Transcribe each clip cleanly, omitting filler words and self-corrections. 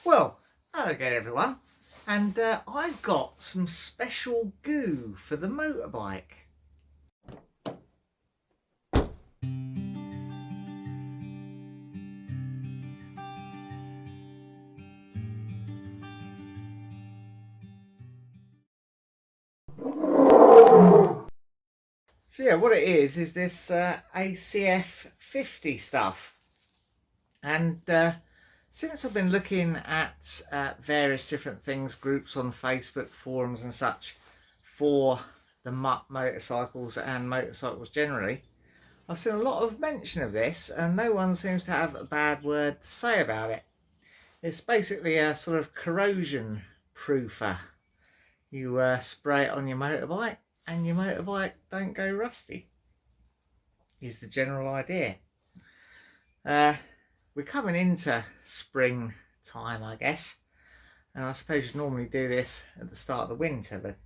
Well, hello again everyone, and I've got some special goo for the motorbike. So yeah, what it is this ACF50 stuff, and since I've been looking at various different things, groups on Facebook, forums and such, for the Mutt motorcycles and motorcycles generally, I've seen a lot of mention of this and no one seems to have a bad word to say about it. It's basically a sort of corrosion proofer. You spray it on your motorbike and your motorbike don't go rusty, is the general idea. We're coming into spring time, I guess, and I suppose you normally do this at the start of the winter, but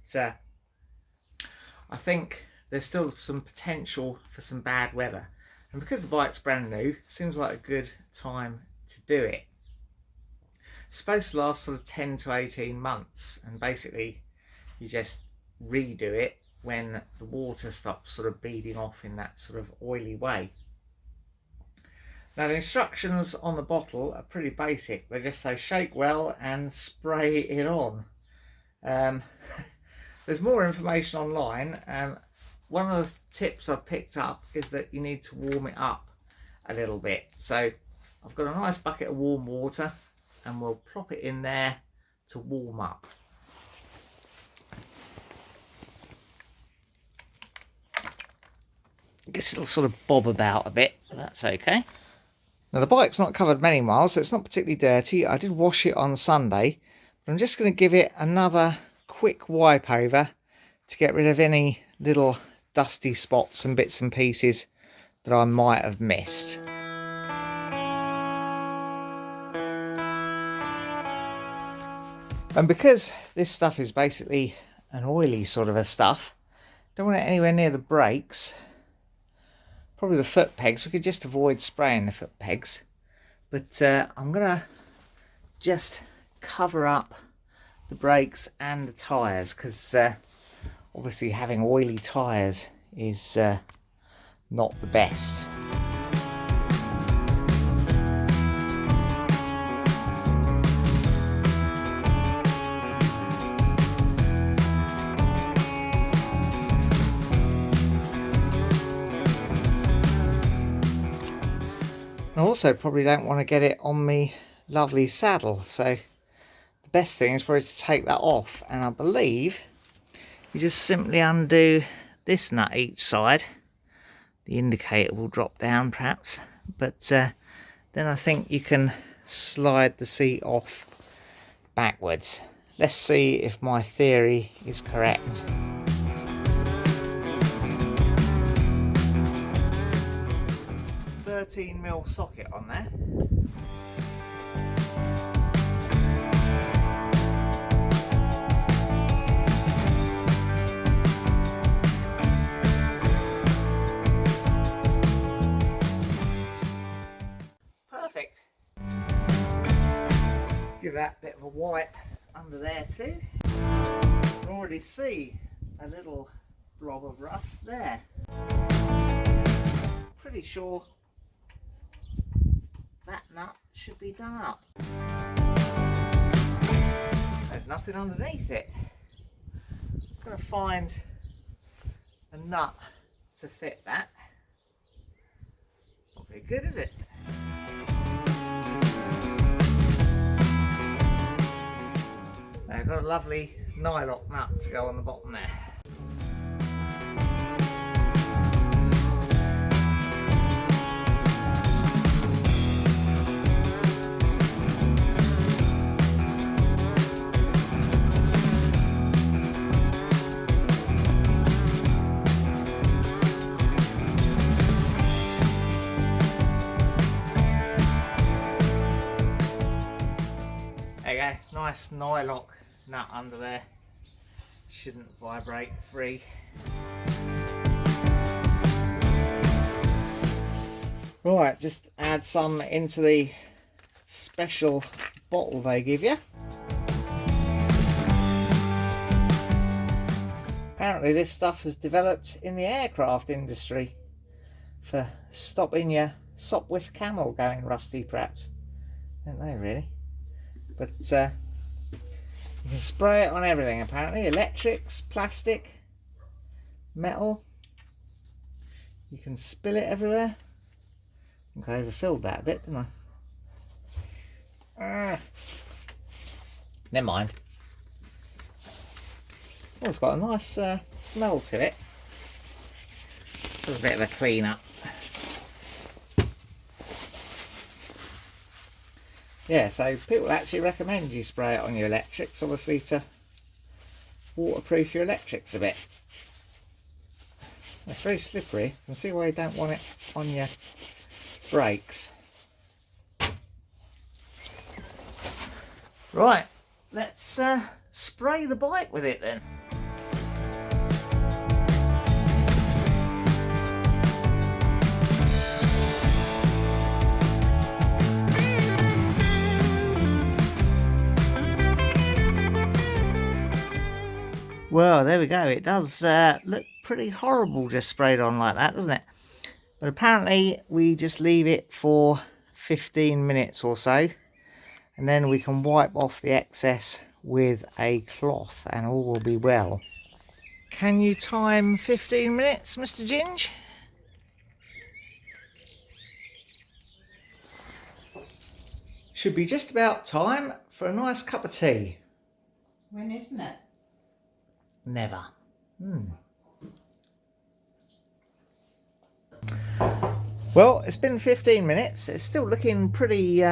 I think there's still some potential for some bad weather, and because the bike's brand new, it seems like a good time to do it. It's supposed to last sort of 10 to 18 months, and basically you just redo it when the water stops sort of beading off in that sort of oily way. Now the instructions on the bottle are pretty basic. They just say shake well and spray it on. There's more information online. One of the tips I've picked up is that you need to warm it up a little bit. So I've got a nice bucket of warm water and we'll plop it in there to warm up. I guess it'll sort of bob about a bit, but that's okay. Now the bike's not covered many miles, so it's not particularly dirty. I did wash it on Sunday, but I'm just going to give it another quick wipe over to get rid of any little dusty spots and bits and pieces that I might have missed. And because this stuff is basically an oily sort of a stuff, don't want it anywhere near the brakes. Probably the foot pegs. We could just avoid spraying the foot pegs, but I'm gonna just cover up the brakes and the tyres, because obviously having oily tyres is not the best. I also probably don't want to get it on me lovely saddle, so the best thing is probably to take that off, and I believe you just simply undo this nut each side. The indicator will drop down perhaps, but then I think you can slide the seat off backwards. Let's see if my theory is correct. $13mm socket on there. Perfect. Give that a bit of a wipe under there too. You can already see a little blob of rust there. Pretty sure that nut should be done up. There's nothing underneath it. I'm going to find a nut to fit that. It's not very good, is it? Now I've got a lovely nylock nut to go on the bottom there. There you go, nice nylock nut under there. Shouldn't vibrate free. Right, just add some into the special bottle they give you. Apparently this stuff is developed in the aircraft industry for stopping your Sopwith Camel going rusty, perhaps. I don't know really. But you can spray it on everything apparently. Electrics, plastic, metal. You can spill it everywhere. I think I overfilled that a bit, didn't I? Never mind. Oh, it's got a nice smell to it. It's a bit of a clean up. Yeah, so people actually recommend you spray it on your electrics, obviously to waterproof your electrics a bit. It's very slippery. You can see why you don't want it on your brakes. Right, let's spray the bike with it then. Well, there we go. It does look pretty horrible just sprayed on like that, doesn't it? But apparently we just leave it for 15 minutes or so, and then we can wipe off the excess with a cloth and all will be well. Can you time 15 minutes, Mr. Ginge? Should be just about time for a nice cup of tea. When isn't it? Never. Well, it's been 15 minutes. It's still looking pretty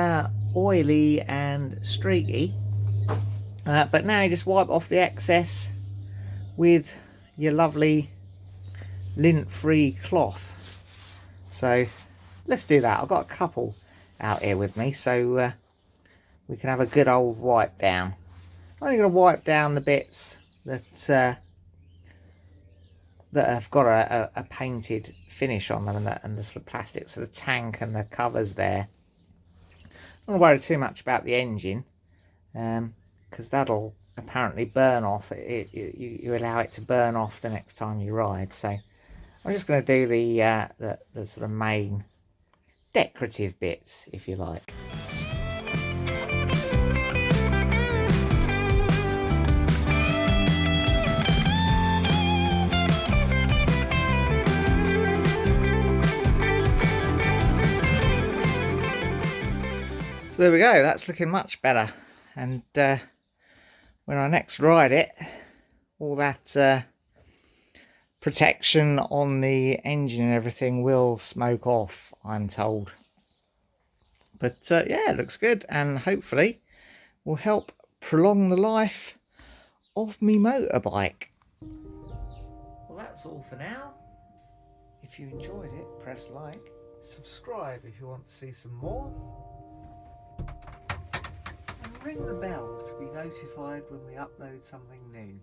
oily and streaky. But now you just wipe off the excess with your lovely lint-free cloth. So let's do that. I've got a couple out here with me, so we can have a good old wipe down. I'm only going to wipe down the bits that have got a painted finish on them, and the sort of plastic, so the tank and the covers there. I'm not worried too much about the engine, because that'll apparently burn off. You allow it to burn off the next time you ride. So I'm just going to do the sort of main decorative bits, if you like. So there we go, that's looking much better, and when I next ride it, all that protection on the engine and everything will smoke off, I'm told. But yeah, it looks good, and hopefully will help prolong the life of me motorbike. Well, that's all for now. If you enjoyed it, press like, subscribe if you want to see some more, and ring the bell to be notified when we upload something new.